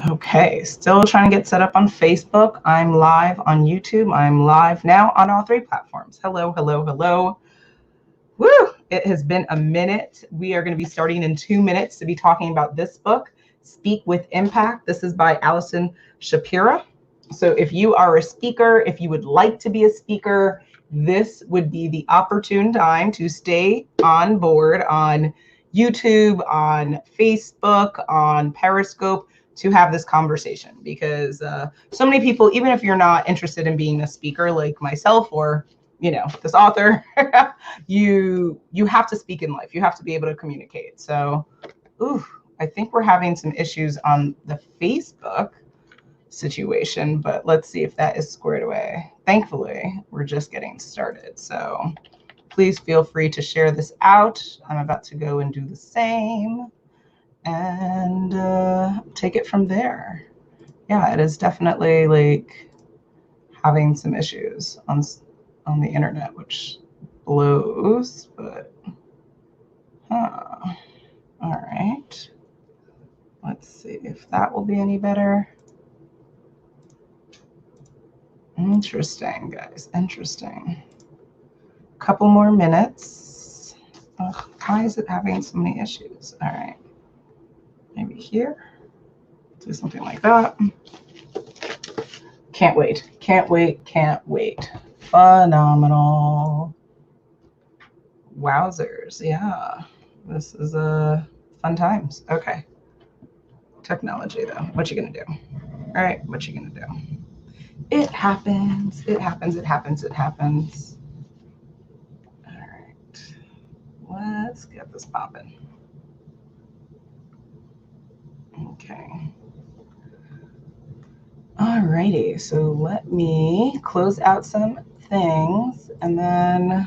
Okay, still trying to get set up on Facebook. I'm live on YouTube. I'm live now on all three platforms. Hello, hello, hello. Woo! It has been a minute. We are going to be starting in 2 minutes to be talking about this book, Speak with Impact. This is by Allison Shapira. So if you are a speaker, if you would like to be a speaker, this would be the opportune time to stay on board on YouTube, on Facebook, on Periscope, to have this conversation, because so many people, even if you're not interested in being a speaker like myself or this author, you have to speak in life. You have to be able to communicate. So I think we're having some issues on the Facebook situation, but let's see if that is squared away. Thankfully, we're just getting started. So please feel free to share this out. I'm about to go and do the same and take it from there. Yeah, it is definitely like having some issues on the internet, which blows, but all right. Let's see if that will be any better. Interesting, guys, interesting. Couple more minutes. Ugh, why is it having so many issues? All right. Maybe here, do something like that. Can't wait, can't wait, can't wait. Phenomenal. Wowzers, yeah. This is fun times. Okay. Technology though, what you gonna do? All right, what you gonna do? It happens, it happens, it happens, it happens. All right, let's get this popping. Okay. Alrighty, so let me close out some things and then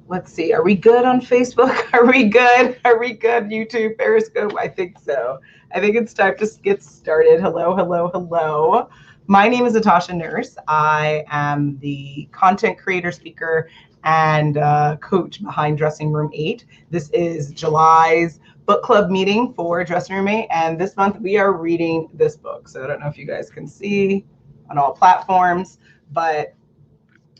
let's see. Are we good on Facebook? Are we good? Are we good? YouTube, Periscope? I think so. I think it's time to get started. Hello, hello, hello. My name is Natasha Nurse. I am the content creator, speaker, and coach behind Dressing Room 8. This is July's book club meeting for Dressing Room 8, and this month we are reading this book. So I don't know if you guys can see on all platforms, but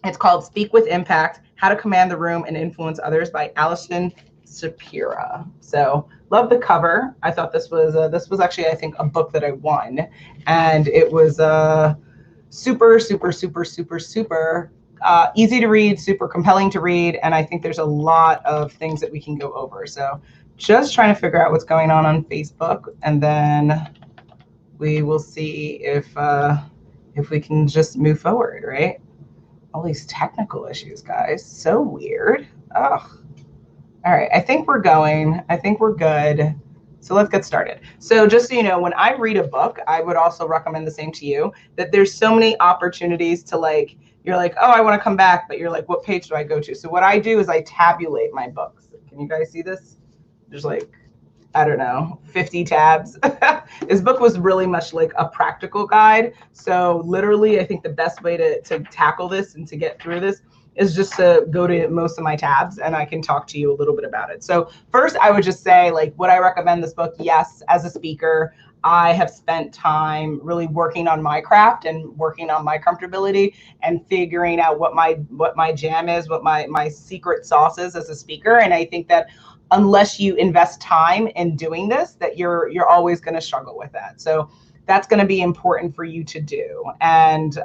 it's called Speak with Impact: How to Command the Room and Influence Others by Allison Shapira. So love the cover. I thought this was actually, I think, a book that I won, and it was super, super, super, super, super easy to read, super compelling to read, and I think there's a lot of things that we can go over. So just trying to figure out what's going on Facebook, and then we will see if we can just move forward, right? All these technical issues, guys. So weird. Ugh. All right, I think we're going. I think we're good. So let's get started. So just so you know, when I read a book, I would also recommend the same to you, that there's so many opportunities to you're like, oh, I want to come back, but you're like, what page do I go to? So what I do is I tabulate my books. Can you guys see this? There's I don't know, 50 tabs. This book was really much like a practical guide. So literally, I think the best way to tackle this and to get through this is just to go to most of my tabs, and I can talk to you a little bit about it. So first, I would just say, would I recommend this book? Yes, as a speaker, I have spent time really working on my craft and working on my comfortability and figuring out what my jam is, what my secret sauce is as a speaker. And I think that unless you invest time in doing this, that you're always going to struggle with that. So that's going to be important for you to do. And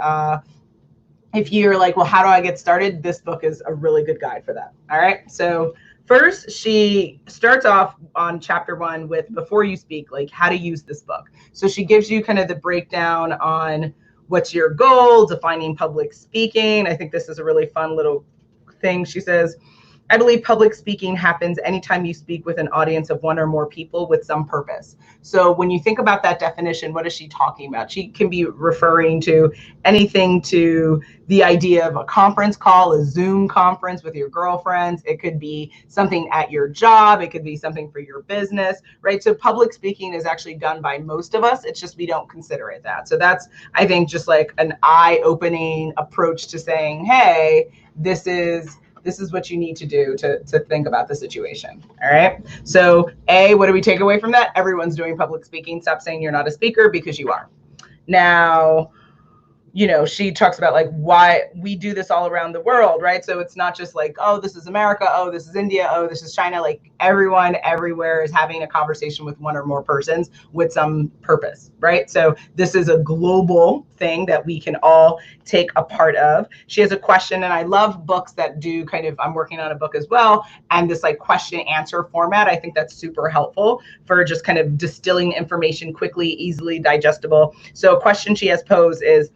if you're like, well, how do I get started? This book is a really good guide for that. All right. So first, she starts off on chapter 1 with, before you speak, how to use this book. So she gives you kind of the breakdown on what's your goal, defining public speaking. I think this is a really fun little thing. She says, I believe public speaking happens anytime you speak with an audience of one or more people with some purpose. So when you think about that definition, what is she talking about? She can be referring to anything to the idea of a conference call, a Zoom conference with your girlfriends. It could be something at your job. It could be something for your business, right? So public speaking is actually done by most of us. It's just we don't consider it that. So that's, I think, just an eye-opening approach to saying, hey, this is this is what you need to do to think about the situation. All right. So A, what do we take away from that? Everyone's doing public speaking. Stop saying you're not a speaker, because you are. Now, you know, she talks about like why we do this all around the world, right? So it's not just like, oh, this is America, oh, this is India, oh, this is China. Like everyone everywhere is having a conversation with one or more persons with some purpose, right? So this is a global thing that we can all take a part of. She has a question, and I love books that do kind of, I'm working on a book as well, and this like question answer format. I think that's super helpful for just kind of distilling information quickly, easily digestible. So a question she has posed is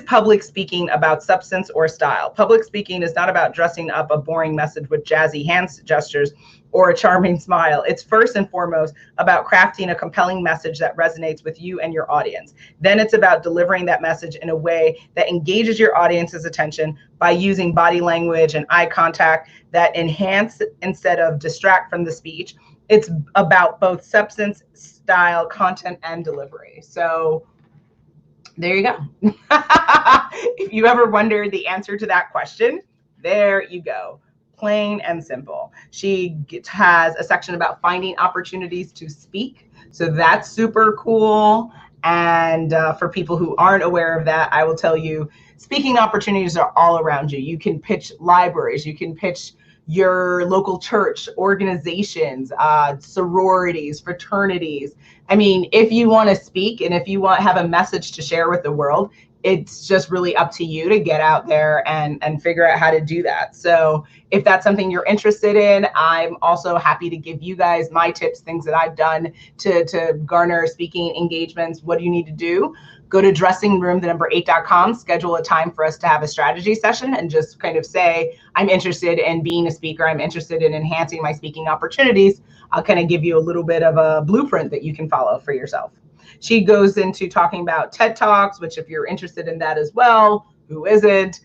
public speaking about substance or style? Public speaking is not about dressing up a boring message with jazzy hand gestures or a charming smile. It's first and foremost about crafting a compelling message that resonates with you and your audience. Then it's about delivering that message in a way that engages your audience's attention by using body language and eye contact that enhance instead of distract from the speech. It's about both substance, style, content, and delivery. So there you go. If you ever wondered the answer to that question, there you go. Plain and simple. She has a section about finding opportunities to speak. So that's super cool. And for people who aren't aware of that, I will tell you, speaking opportunities are all around you. You can pitch libraries. You can pitch your local church, organizations, sororities, fraternities. I mean, if you want to speak and if you have a message to share with the world, it's just really up to you to get out there and figure out how to do that. So if that's something you're interested in, I'm also happy to give you guys my tips, things that I've done to garner speaking engagements. What do you need to do? Go to dressingroom8.com, schedule a time for us to have a strategy session, and just kind of say, I'm interested in being a speaker. I'm interested in enhancing my speaking opportunities. I'll kind of give you a little bit of a blueprint that you can follow for yourself. She goes into talking about TED Talks, which if you're interested in that as well, who isn't?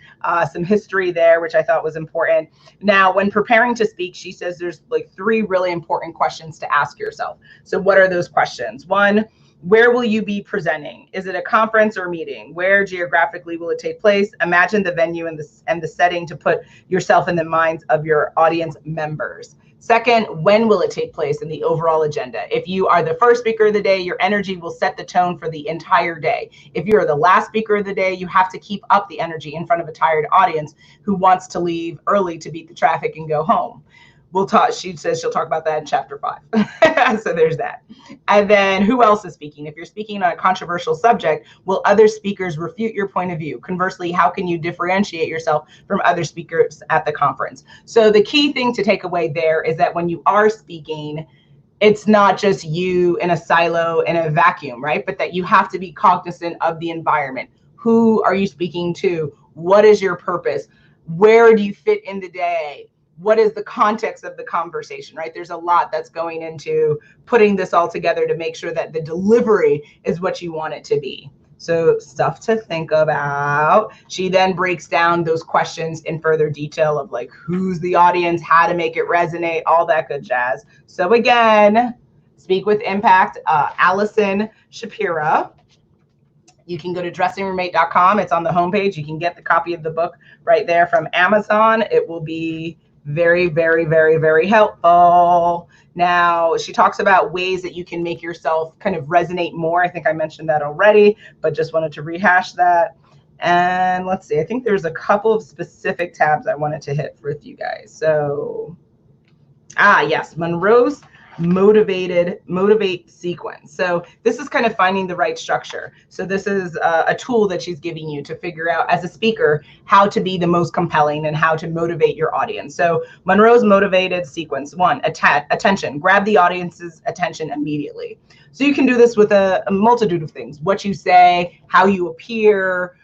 Some history there, which I thought was important. Now, when preparing to speak, she says there's like 3 really important questions to ask yourself. So what are those questions? 1, where will you be presenting? Is it a conference or meeting? Where geographically will it take place? Imagine the venue and the setting to put yourself in the minds of your audience members. 2nd, when will it take place in the overall agenda? If you are the first speaker of the day, your energy will set the tone for the entire day. If you're the last speaker of the day, you have to keep up the energy in front of a tired audience who wants to leave early to beat the traffic and go home. We'll talk, she says she'll talk about that in chapter 5. So there's that. And then who else is speaking? If you're speaking on a controversial subject, will other speakers refute your point of view? Conversely, how can you differentiate yourself from other speakers at the conference? So the key thing to take away there is that when you are speaking, it's not just you in a silo, in a vacuum, right? But that you have to be cognizant of the environment. Who are you speaking to? What is your purpose? Where do you fit in the day? What is the context of the conversation, right? There's a lot that's going into putting this all together to make sure that the delivery is what you want it to be. So stuff to think about. She then breaks down those questions in further detail of like, who's the audience, how to make it resonate, all that good jazz. So again, Speak with Impact, Allison Shapira. You can go to dressingroom8.com. It's on the homepage. You can get the copy of the book right there from Amazon. It will be very, very, very, very helpful. Now, she talks about ways that you can make yourself kind of resonate more. I think I mentioned that already, but just wanted to rehash that. And let's see, I think there's a couple of specific tabs I wanted to hit with you guys. So, yes, Monroe's motivate sequence. So this is kind of finding the right structure. So this is a tool that she's giving you to figure out as a speaker how to be the most compelling and how to motivate your audience. So Monroe's motivated sequence. 1, attention. Grab the audience's attention immediately. So you can do this with a multitude of things. What you say, how you appear,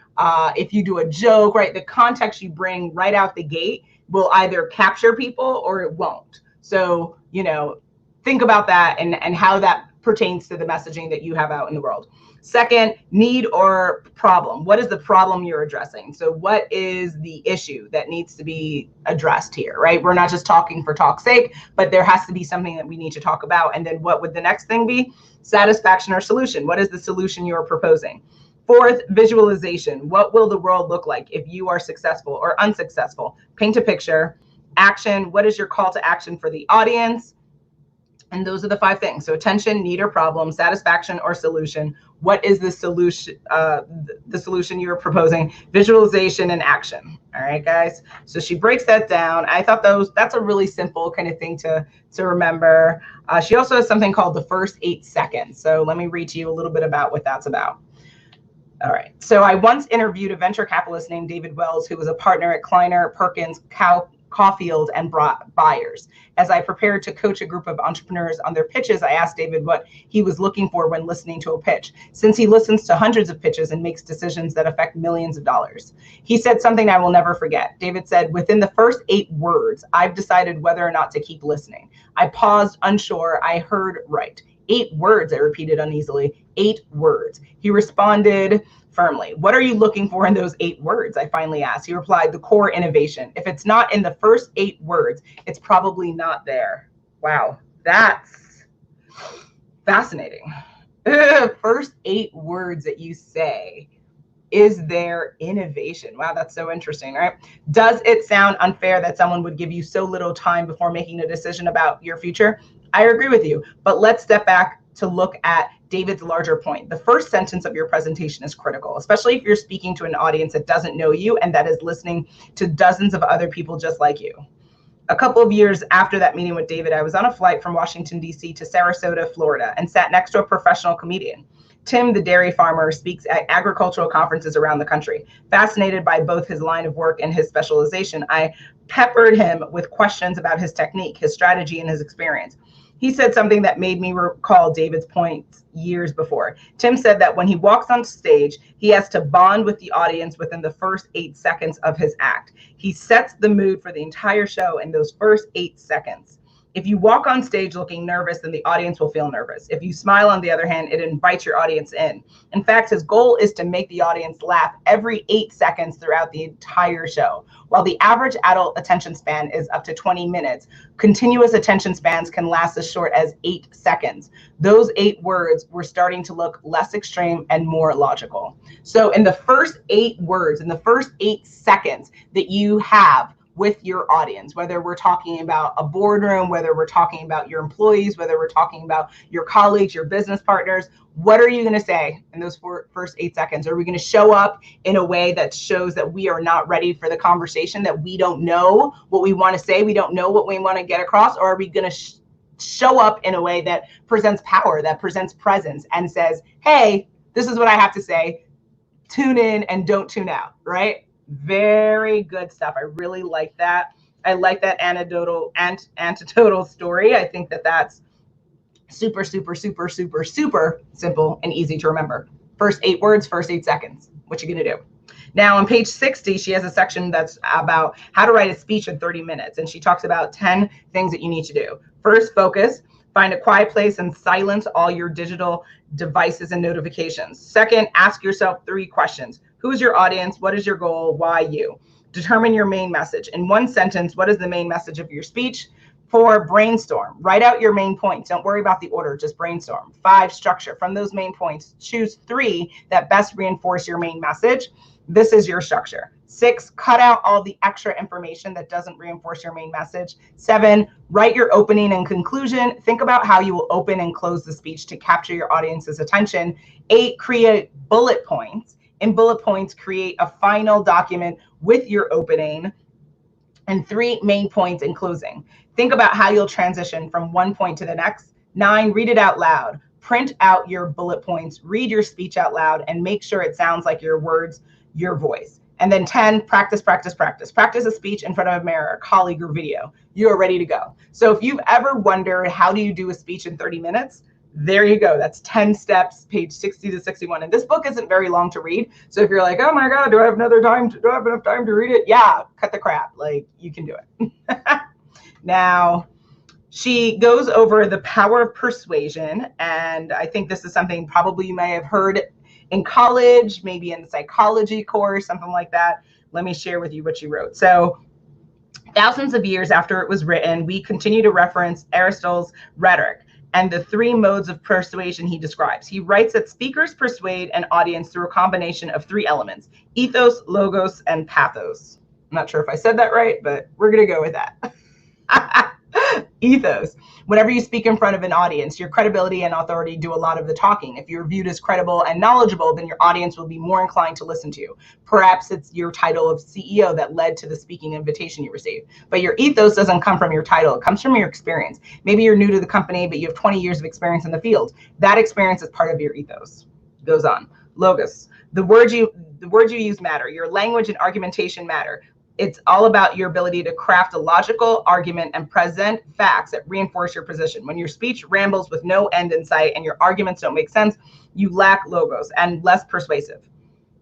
if you do a joke, right? The context you bring right out the gate will either capture people or it won't. So, you know, think about that and how that pertains to the messaging that you have out in the world. 2nd, need or problem. What is the problem you're addressing? So what is the issue that needs to be addressed here, right? We're not just talking for talk's sake, but there has to be something that we need to talk about. And then what would the next thing be? Satisfaction or solution. What is the solution you're proposing? 4th, visualization. What will the world look like if you are successful or unsuccessful? Paint a picture. Action, what is your call to action for the audience? And those are the 5 things. So attention, need or problem, satisfaction or solution. What is the solution? The solution you are proposing, visualization and action. All right, guys. So she breaks that down. I thought that's a really simple kind of thing to remember. She also has something called the first 8 seconds. So let me read to you a little bit about what that's about. All right. So I once interviewed a venture capitalist named David Wells, who was a partner at Kleiner, Perkins, Caulfield, and Byers. As I prepared to coach a group of entrepreneurs on their pitches, I asked David what he was looking for when listening to a pitch, since he listens to hundreds of pitches and makes decisions that affect millions of dollars. He said something I will never forget. David said, within the first 8 words, I've decided whether or not to keep listening. I paused, unsure. I heard right. 8 words, I repeated uneasily. 8 words. He responded firmly. What are you looking for in those 8 words? I finally asked. He replied, the core innovation. If it's not in the first 8 words, it's probably not there. Wow, that's fascinating. First 8 words that you say, is there innovation? Wow, that's so interesting, right? Does it sound unfair that someone would give you so little time before making a decision about your future? I agree with you, but let's step back to look at David's larger point. The first sentence of your presentation is critical, especially if you're speaking to an audience that doesn't know you and that is listening to dozens of other people just like you. A couple of years after that meeting with David, I was on a flight from Washington, D.C. to Sarasota, Florida, and sat next to a professional comedian. Tim, the dairy farmer, speaks at agricultural conferences around the country. Fascinated by both his line of work and his specialization, I peppered him with questions about his technique, his strategy, and his experience. He said something that made me recall David's point years before. Tim said that when he walks on stage, he has to bond with the audience within the first 8 seconds of his act. He sets the mood for the entire show in those first 8 seconds. If you walk on stage looking nervous, then the audience will feel nervous. If you smile, on the other hand, it invites your audience in. In fact, his goal is to make the audience laugh every 8 seconds throughout the entire show. While the average adult attention span is up to 20 minutes, continuous attention spans can last as short as 8 seconds. Those 8 words were starting to look less extreme and more logical. So in the first 8 words, in the first 8 seconds that you have with your audience, whether we're talking about a boardroom, whether we're talking about your employees, whether we're talking about your colleagues, your business partners, what are you going to say in those first 8 seconds? Are we going to show up in a way that shows that we are not ready for the conversation, that we don't know what we want to say, we don't know what we want to get across, or are we going to show up in a way that presents power, that presents presence and says, hey, this is what I have to say, tune in and don't tune out, right? Very good stuff. I really like that. I like that anecdotal story. I think that that's super, super, super, super, super simple and easy to remember. First 8 words, first 8 seconds. What you gonna do? Now on page 60, she has a section that's about how to write a speech in 30 minutes. And she talks about 10 things that you need to do. First, focus. Find a quiet place and silence all your digital devices and notifications. Second, ask yourself 3 questions. Who is your audience? What is your goal? Why you? Determine your main message. In 1 sentence, what is the main message of your speech? 4, brainstorm. Write out your main points. Don't worry about the order, just brainstorm. 5, structure. From those main points, choose 3 that best reinforce your main message. This is your structure. 6, cut out all the extra information that doesn't reinforce your main message. 7, write your opening and conclusion. Think about how you will open and close the speech to capture your audience's attention. 8, create bullet points. In bullet points, create a final document with your opening and 3 main points in closing. Think about how you'll transition from one point to the next. 9, read it out loud. Print out your bullet points, read your speech out loud, and make sure it sounds like your words, your voice. And then 10, practice, practice, practice. Practice a speech in front of a mirror, a colleague, or video. You are ready to go. So if you've ever wondered how do you do a speech in 30 minutes, there you go. That's 10 steps, page 60 to 61. And this book isn't very long to read. So if you're like, oh my God, do I have enough time to read it? Yeah, cut the crap. Like, you can do it. Now, she goes over the power of persuasion. And I think this is something probably you may have heard in college, maybe in the psychology course, something like that. Let me share with you what she wrote. So thousands of years after it was written, we continue to reference Aristotle's Rhetoric and the 3 modes of persuasion he describes. He writes that speakers persuade an audience through a combination of 3 elements: ethos, logos, and pathos. not sure if I said that right, but we're going to go with that. Ethos. Whenever you speak in front of an audience, your credibility and authority do a lot of the talking. If you're viewed as credible and knowledgeable, then your audience will be more inclined to listen to you. Perhaps it's your title of CEO that led to the speaking invitation you received. But your ethos doesn't come from your title. It comes from your experience. Maybe you're new to the company, but you have 20 years of experience in the field. That experience is part of your ethos. Goes on. Logos. The words you use matter. Your language and argumentation matter. It's all about your ability to craft a logical argument and present facts that reinforce your position. When your speech rambles with no end in sight and your arguments don't make sense, you lack logos and less persuasive.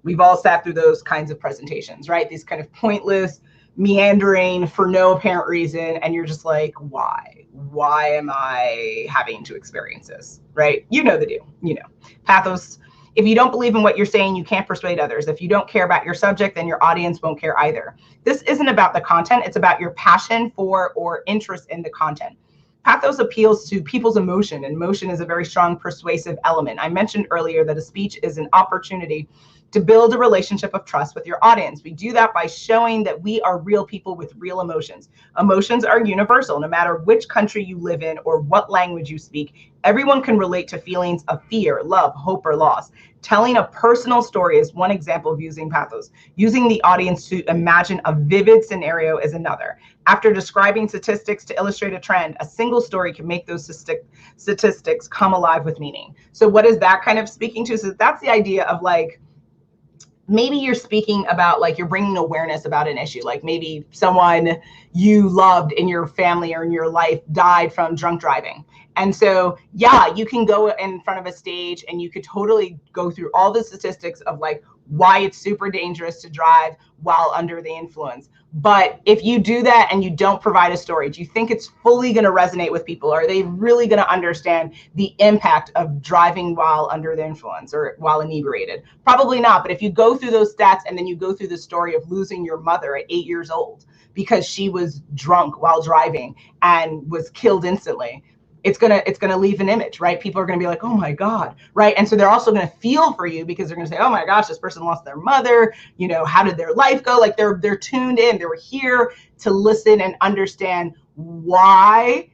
We've all sat through those kinds of presentations, right? These kind of pointless, meandering for no apparent reason. And you're just like, why? Why am I having to experience this, right? You know the deal, you know. Pathos. If you don't believe in what you're saying, you can't persuade others. If you don't care about your subject, then your audience won't care either. This isn't about the content. It's about your passion for or interest in the content. Pathos appeals to people's emotion, and emotion is a very strong persuasive element. I mentioned earlier that a speech is an opportunity to build a relationship of trust with your audience. We do that by showing that we are real people with real emotions. Emotions are universal. No matter which country you live in or what language you speak, everyone can relate to feelings of fear, love, hope, or loss. Telling a personal story is one example of using pathos. Using the audience to imagine a vivid scenario is another. After describing statistics to illustrate a trend, a single story can make those statistics come alive with meaning. So what is that kind of speaking to? So that's the idea of like, maybe you're speaking about like you're bringing awareness about an issue, like maybe someone you loved in your family or in your life died from drunk driving. And so, yeah, you can go in front of a stage and you could totally go through all the statistics of like why it's super dangerous to drive while under the influence. But if you do that and you don't provide a story, do you think it's fully going to resonate with people? Are they really going to understand the impact of driving while under the influence or while inebriated? Probably not. But if you go through those stats and then you go through the story of losing your mother at 8 years old because she was drunk while driving and was killed instantly, it's gonna leave an image, right? People are gonna be like, oh my God, right? And so they're also gonna feel for you because they're gonna say, oh my gosh, this person lost their mother. You know, how did their life go? Like they're tuned in. They were here to listen and understand why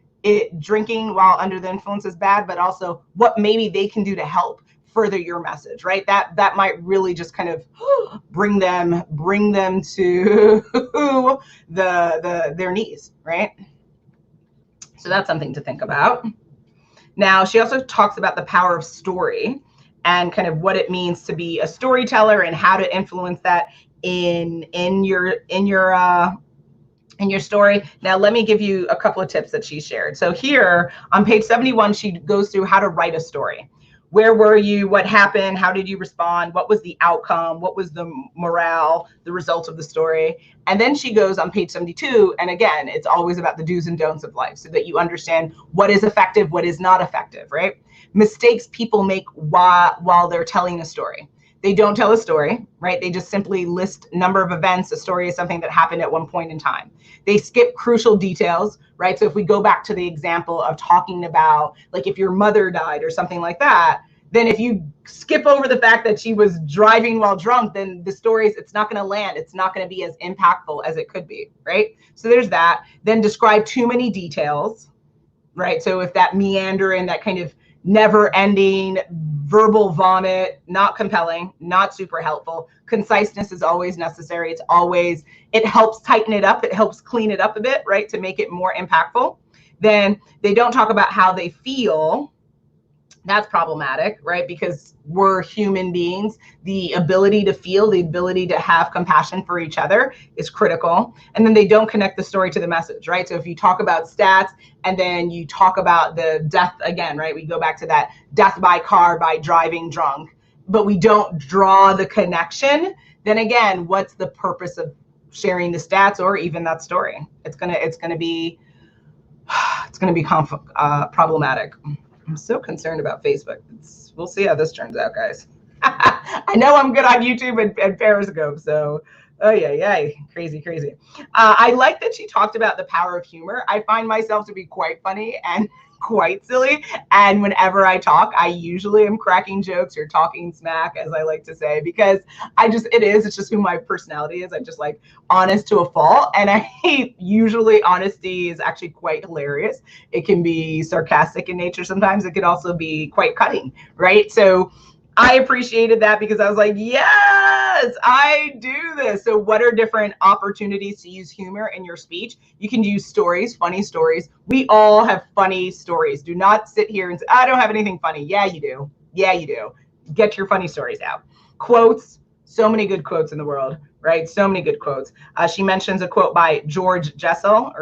drinking while under the influence is bad, but also what maybe they can do to help further your message, right? That might really just kind of bring them to their knees, right? So that's something to think about. Now, she also talks about the power of story and kind of what it means to be a storyteller and how to influence that in your story. Now, let me give you a couple of tips that she shared. So here on page 71, she goes through how to write a story. Where were you? What happened? How did you respond? What was the outcome? What was the morale, the result of the story? And then she goes on page 72. And again, it's always about the do's and don'ts of life so that you understand what is effective, what is not effective, right? Mistakes people make while they're telling a story. They don't tell a story, right? They just simply list number of events. A story is something that happened at one point in time. They skip crucial details, right? So if we go back to the example of talking about, like if your mother died or something like that, then if you skip over the fact that she was driving while drunk, then the stories, it's not going to land. It's not going to be as impactful as it could be, right? So there's that. Then describe too many details, right? So if that meander and that kind of never ending verbal vomit, not compelling, not super helpful. Conciseness is always necessary. It helps tighten it up. It helps clean it up a bit, right? To make it more impactful. Then they don't talk about how they feel. That's problematic, right? Because we're human beings. The ability to feel, the ability to have compassion for each other is critical. And then they don't connect the story to the message, right? So if you talk about stats and then you talk about the death again, right? We go back to that death by car by driving drunk, but we don't draw the connection. Then again, what's the purpose of sharing the stats or even that story? It's gonna be problematic. I'm so concerned about Facebook. We'll see how this turns out, guys. I know I'm good on YouTube and Periscope, so Oh yeah. Crazy, crazy. I like that she talked about the power of humor. I find myself to be quite funny and quite silly. And whenever I talk, I usually am cracking jokes or talking smack, as I like to say, because it's just who my personality is. I'm just like honest to a fault. And usually honesty is actually quite hilarious. It can be sarcastic in nature. Sometimes it could also be quite cutting, right? So I appreciated that because I was like, yes, I do this. So what are different opportunities to use humor in your speech? You can use stories, funny stories. We all have funny stories. Do not sit here and say, I don't have anything funny. Yeah, you do. Yeah, you do. Get your funny stories out. Quotes, so many good quotes in the world, right? So many good quotes. She mentions a quote by George Hessel.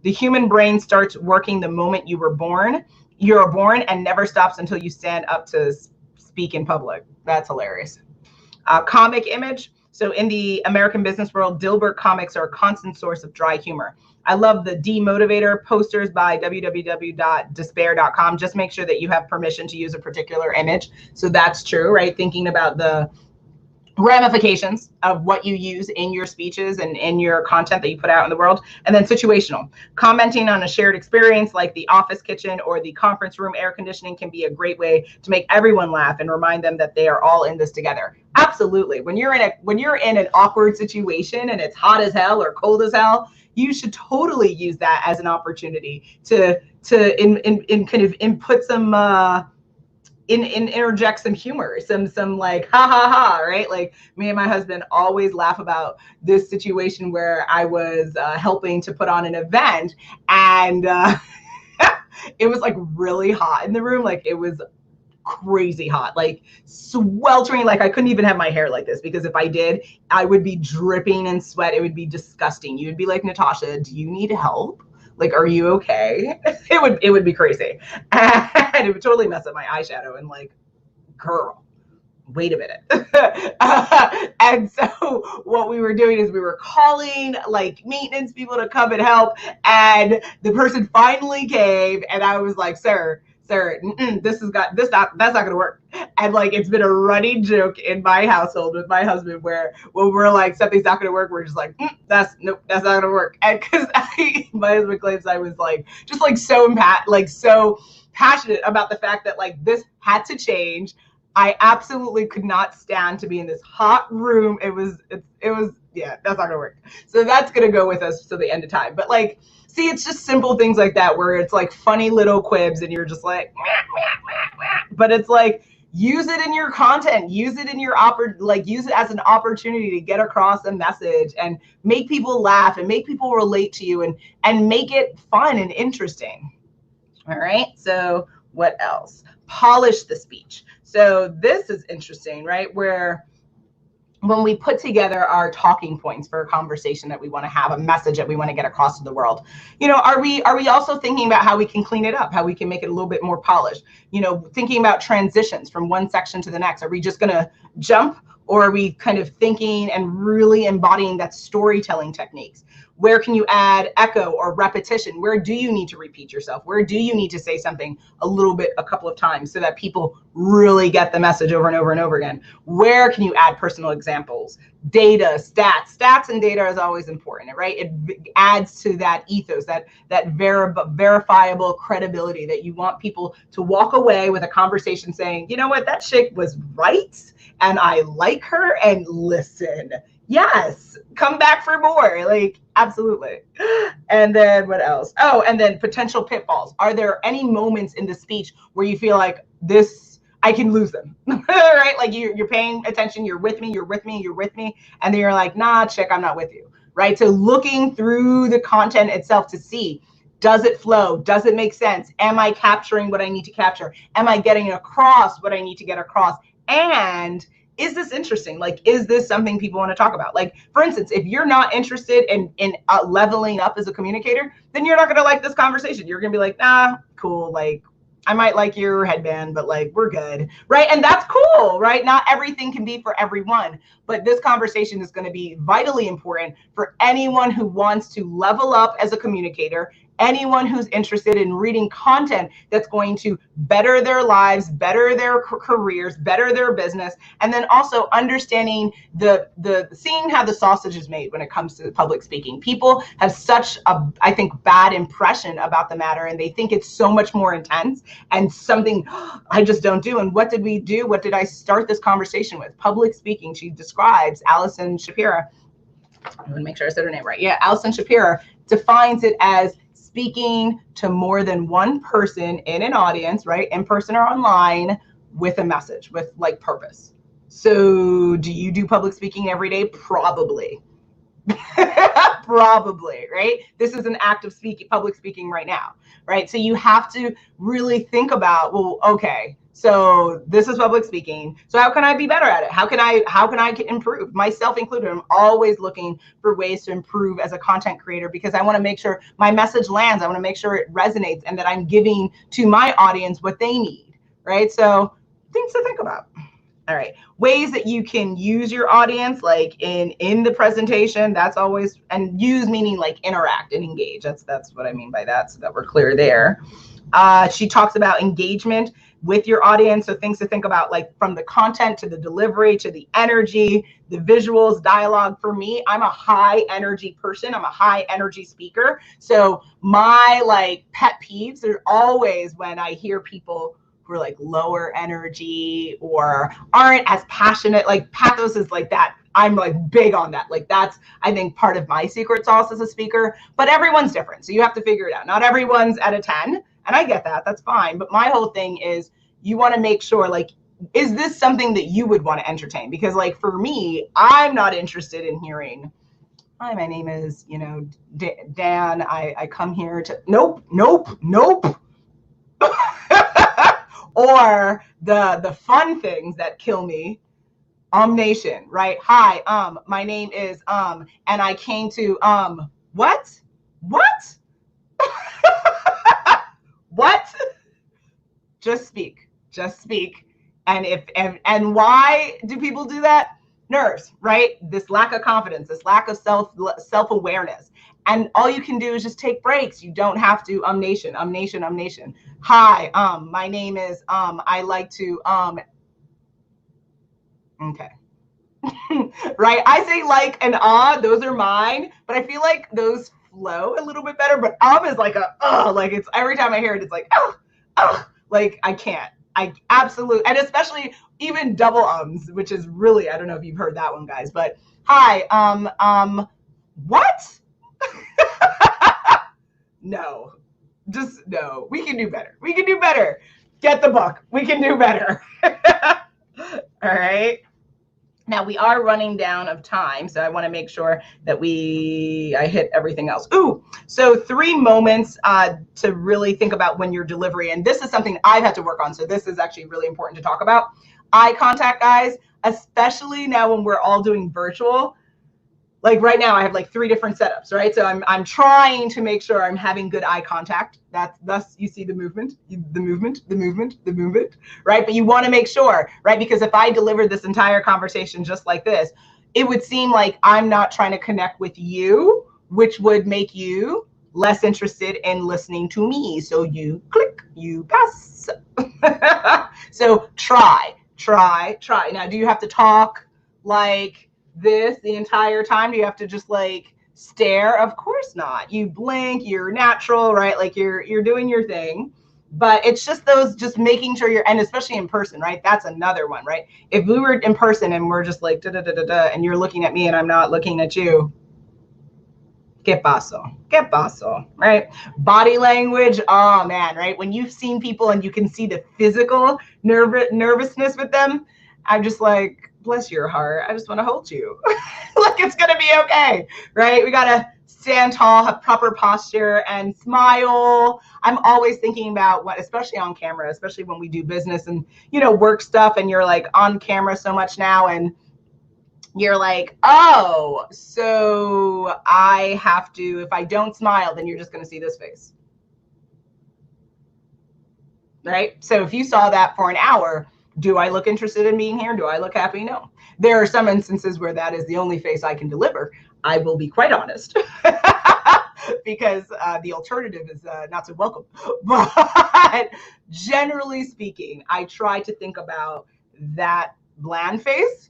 The human brain starts working the moment you were born. You're born and never stops until you stand up to speak in public. That's hilarious. Comic image. So in the American business world, Dilbert comics are a constant source of dry humor. I love the Demotivator posters by www.despair.com. Just make sure that you have permission to use a particular image. So that's true, right? Thinking about the ramifications of what you use in your speeches and in your content that you put out in the world. And then situational. Commenting on a shared experience like the office kitchen or the conference room air conditioning can be a great way to make everyone laugh and remind them that they are all in this together. Absolutely. When you're in an awkward situation and it's hot as hell or cold as hell, you should totally use that as an opportunity to kind of input some interject some humor, some like ha ha ha, right? Like me and my husband always laugh about this situation where I was helping to put on an event, and it was like really hot in the room. Like it was crazy hot, like sweltering. Like I couldn't even have my hair like this because if I did, I would be dripping in sweat. It would be disgusting. You'd be like, Natasha, do you need help? Like, are you okay? It would be crazy. And it would totally mess up my eyeshadow and like, girl, wait a minute. And so what we were doing is we were calling like maintenance people to come and help. And the person finally came and I was like, sir, that's not going to work. And like, it's been a running joke in my household with my husband where when we're like, something's not going to work, we're just like, that's not going to work. And because my husband claims I was like, just like so passionate about the fact that like this had to change. I absolutely could not stand to be in this hot room. It was, yeah, that's not going to work. So that's going to go with us till the end of time. But like, see, it's just simple things like that where it's like funny little quibs and you're just like, but it's like, use it in your content, use it in your use it as an opportunity to get across a message and make people laugh and make people relate to you and make it fun and interesting. All right. So what else? Polish the speech. So this is interesting, right? Where when we put together our talking points for a conversation that we want to have, a message that we want to get across to the world, are we also thinking about how we can clean it up, how we can make it a little bit more polished, thinking about transitions from one section to the next? Are we just going to jump, or are we kind of thinking and really embodying that storytelling techniques? Where can you add echo or repetition? Where do you need to repeat yourself? Where do you need to say something a couple of times so that people really get the message over and over and over again? Where can you add personal examples? Data, stats and data is always important, right? It adds to that ethos, that verifiable credibility that you want people to walk away with a conversation saying, you know what, that chick was right and I like her, and listen, yes, come back for more. Like, absolutely. And then what else? Oh, and then potential pitfalls. Are there any moments in the speech where you feel like I can lose them, right? Like you're paying attention, you're with me. And then you're like, nah, chick, I'm not with you, right? So looking through the content itself to see, does it flow? Does it make sense? Am I capturing what I need to capture? Am I getting across what I need to get across? And is this interesting? Like, is this something people want to talk about? Like, for instance, if you're not interested in leveling up as a communicator, then you're not going to like this conversation. You're going to be like, nah, cool. Like, I might like your headband, but like, we're good, right? And that's cool, right? Not everything can be for everyone, but this conversation is going to be vitally important for anyone who wants to level up as a communicator anyone who's interested in reading content that's going to better their lives, better their careers, better their business, and then also understanding the seeing how the sausage is made when it comes to public speaking. People have such a, I think, bad impression about the matter, and they think it's so much more intense and something I just don't do. And what did we do? What did I start this conversation with? Public speaking. She describes, Allison Shapira, I want to make sure I said her name right. Yeah, Allison Shapira defines it as speaking to more than one person in an audience, right, in person or online, with a message, with like purpose. So do you do public speaking every day? Probably. Probably, right? This is an act of public speaking right now, right? So you have to really think about, well, okay, so this is public speaking. So how can I be better at it? How can I improve? Myself included. I'm always looking for ways to improve as a content creator, because I want to make sure my message lands. I want to make sure it resonates and that I'm giving to my audience what they need, right? So things to think about. All right, ways that you can use your audience, like in the presentation. That's always, and use meaning like interact and engage. That's what I mean by that, so that we're clear there. She talks about engagement with your audience. So things to think about, like from the content to the delivery to the energy, the visuals, dialogue. For me, I'm a high energy person. I'm a high energy speaker. So my like pet peeves are always when I hear people who are like lower energy or aren't as passionate. Like Pathos is like that. I'm like big on that. Like that's, I think, part of my secret sauce as a speaker, but everyone's different. So you have to figure it out. Not everyone's at a 10, and I get that, that's fine. But my whole thing is you want to make sure, like, is this something that you would want to entertain? Because like for me, I'm not interested in hearing, hi, my name is, you know, Dan. I come here to, nope. Or the fun things that kill me, Nation, right? Hi, my name is, and I came to, what? What? Just speak. And why do people do that? Nerves, right? This lack of confidence, this lack of self-awareness. And all you can do is just take breaks. You don't have to, Nation. Hi, my name is, I like to, okay. Right? I say like and those are mine, but I feel like those flow a little bit better. But is like a, like it's every time I hear it, it's like, like I can't. I absolutely, and especially even double ums, which is really, I don't know if you've heard that one, guys, but hi, what? No, just no. We can do better. Get the book. We can do better. All right. Now we are running down of time, so I want to make sure that I hit everything else. Ooh, so 3 moments to really think about when your delivery, and this is something I've had to work on, so this is actually really important to talk about. Eye contact, guys, especially now when we're all doing virtual. Like right now I have like 3 different setups, right? So I'm trying to make sure I'm having good eye contact. Thus you see the movement, right? But you want to make sure, right? Because if I delivered this entire conversation just like this, it would seem like I'm not trying to connect with you, which would make you less interested in listening to me. So you click, you pass. So try. Now, do you have to talk like this the entire time? Do you have to just like stare? Of course not. You blink, you're natural, right? Like you're doing your thing. But it's just those, just making sure you're, and especially in person, right? That's another one, right? If we were in person and we're just like and you're looking at me and I'm not looking at you, ¿qué pasó, right? Body language, oh man, right? When you've seen people and you can see the physical nervousness with them, I'm just like, bless your heart, I just want to hold you. Like it's gonna be okay, right? We gotta stand tall, have proper posture, and smile. I'm always thinking about what, especially on camera, especially when we do business and, you know, work stuff, and you're like on camera so much now, and you're like, oh, so I have to, if I don't smile, then you're just going to see this face. Right? So if you saw that for an hour, do I look interested in being here? Do I look happy? No. There are some instances where that is the only face I can deliver. I will be quite honest. because the alternative is not so welcome. But generally speaking, I try to think about that bland face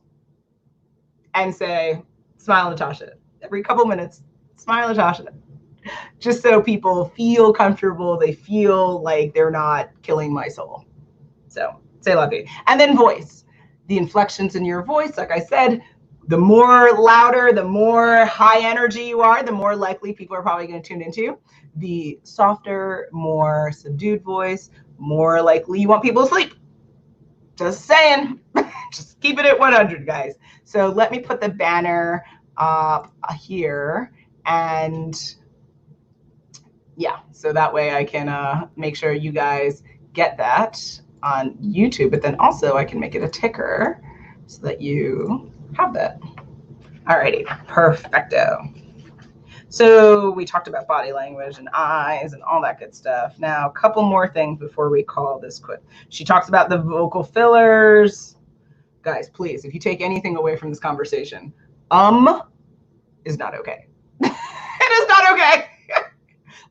and say, smile, Natasha. Every couple minutes, smile, Natasha. Just so people feel comfortable, they feel like they're not killing my soul. So say lovey. And then voice. The inflections in your voice, like I said, the more louder, the more high energy you are, the more likely people are probably going to tune into you. The softer, more subdued voice, more likely you want people to sleep. Just saying. Just keep it at 100, guys. So let me put the banner here. And yeah, so that way I can make sure you guys get that on YouTube, but then also I can make it a ticker so that you have that. Alrighty, perfecto. So we talked about body language and eyes and all that good stuff. Now, a couple more things before we call this quit. She talks about the vocal fillers. Guys, please, if you take anything away from this conversation, is not okay. It is not okay.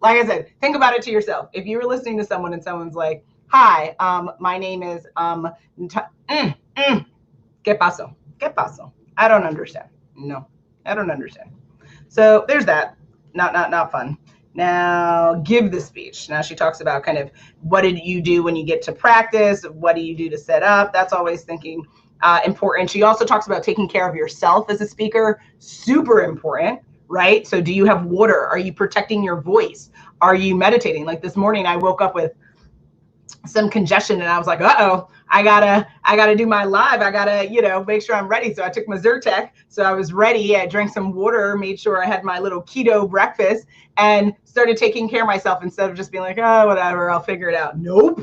Like I said, think about it to yourself. If you were listening to someone and someone's like, hi, my name is, ¿qué pasó? ¿Qué pasó? I don't understand. No, I don't understand. So there's that. Not fun. Now, give the speech. Now she talks about kind of what did you do when you get to practice? What do you do to set up? That's always thinking important. She also talks about taking care of yourself as a speaker. Super important, right? So do you have water? Are you protecting your voice? Are you meditating? Like this morning, I woke up with some congestion and I was like, uh-oh, I gotta do my live. I gotta, make sure I'm ready. So I took my Zyrtec. So I was ready. I drank some water, made sure I had my little keto breakfast and started taking care of myself instead of just being like, oh, whatever, I'll figure it out. Nope.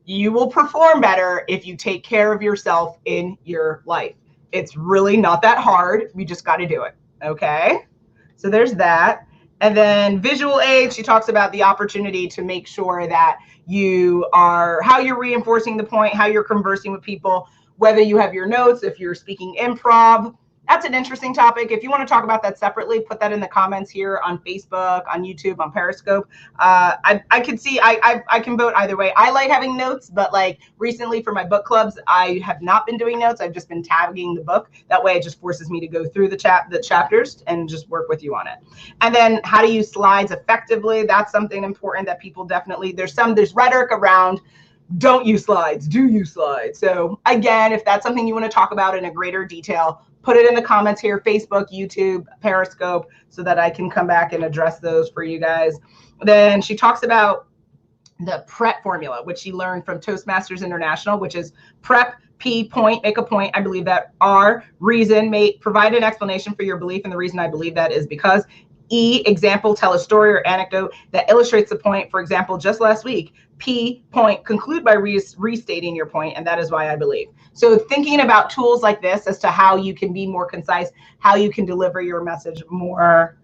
You will perform better if you take care of yourself in your life. It's really not that hard. We just got to do it. Okay. So there's that. And then visual aids, she talks about the opportunity to make sure that how you're reinforcing the point, how you're conversing with people, whether you have your notes, if you're speaking improv. That's an interesting topic. If you want to talk about that separately, put that in the comments here on Facebook, on YouTube, on Periscope. I can see, I can vote either way. I like having notes, but like recently for my book clubs, I have not been doing notes. I've just been tagging the book. That way it just forces me to go through the chapters and just work with you on it. And then how to use slides effectively. That's something important that people definitely, there's rhetoric around don't use slides, do use slides. So again, if that's something you want to talk about in a greater detail, put it in the comments here, Facebook, YouTube, Periscope, so that I can come back and address those for you guys. Then she talks about the PREP formula, which she learned from Toastmasters International, which is PREP, P, point, make a point. I believe that. R, reason, provide an explanation for your belief. And the reason I believe that is because. E, example, tell a story or anecdote that illustrates the point. For example, just last week, P, point, conclude by restating your point, and that is why I believe. So thinking about tools like this as to how you can be more concise, how you can deliver your message more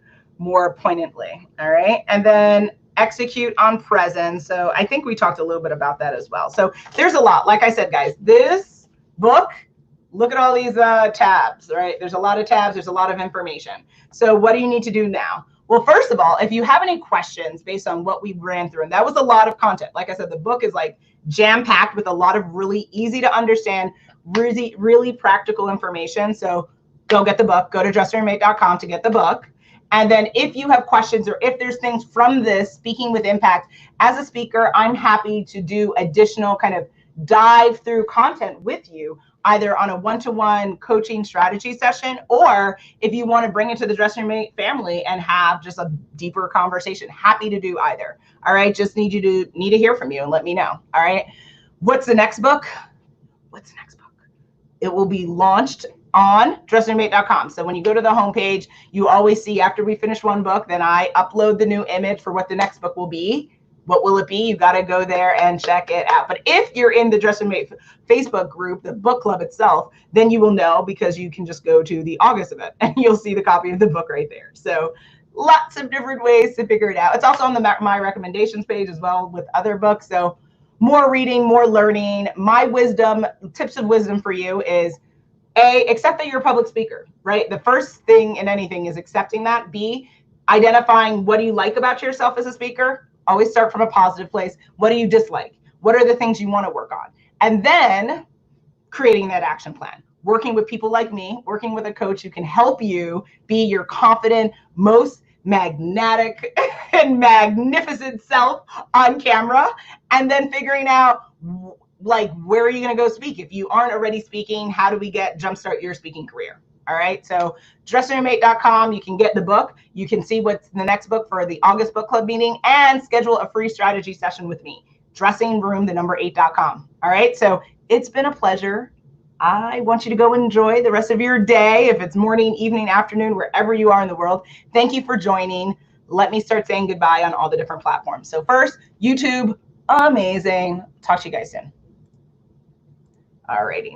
poignantly, all right? And then execute on present. So I think we talked a little bit about that as well. So there's a lot. Like I said, guys, this book, look at all these tabs, right? There's a lot of tabs. There's a lot of information. So what do you need to do now? Well, first of all, if you have any questions based on what we ran through, and that was a lot of content. Like I said, the book is like jam-packed with a lot of really easy to understand, really practical information. So go get the book. Go to dressingmate.com to get the book. And then if you have questions or if there's things from this Speaking with Impact, as a speaker, I'm happy to do additional kind of dive through content with you, either on a one-to-one coaching strategy session, or if you want to bring it to the Dressing Room Mate family and have just a deeper conversation. Happy to do either. All right. Just need to hear from you and let me know. All right. What's the next book? What's the next book? It will be launched on dressingmate.com. So when you go to the homepage, you always see after we finish one book, then I upload the new image for what the next book will be. What will it be? You got to go there and check it out. But if you're in the Dressing Mate Facebook group, the book club itself, then you will know, because you can just go to the August event and you'll see the copy of the book right there. So lots of different ways to figure it out. It's also on the my recommendations page as well with other books. So more reading, more learning. My wisdom, tips of wisdom for you is A, accept that you're a public speaker, right? The first thing in anything is accepting that. B, identifying what do you like about yourself as a speaker. Always start from a positive place. What do you dislike? What are the things you want to work on? And then creating that action plan. Working with people like me, working with a coach who can help you be your confident, most magnetic and magnificent self on camera, and then figuring out like where are you going to go speak. If you aren't already speaking, how do we jumpstart your speaking career? All right, so dressingyourmate.com, you can get the book, you can see what's the next book for the August book club meeting, and schedule a free strategy session with me. dressingroom8.com. All right, so it's been a pleasure. I want you to go enjoy the rest of your day, if it's morning, evening, afternoon, wherever you are in the world. Thank you for joining. Let me start saying goodbye on all the different platforms. So first, YouTube, amazing. Talk to you guys soon. All righty.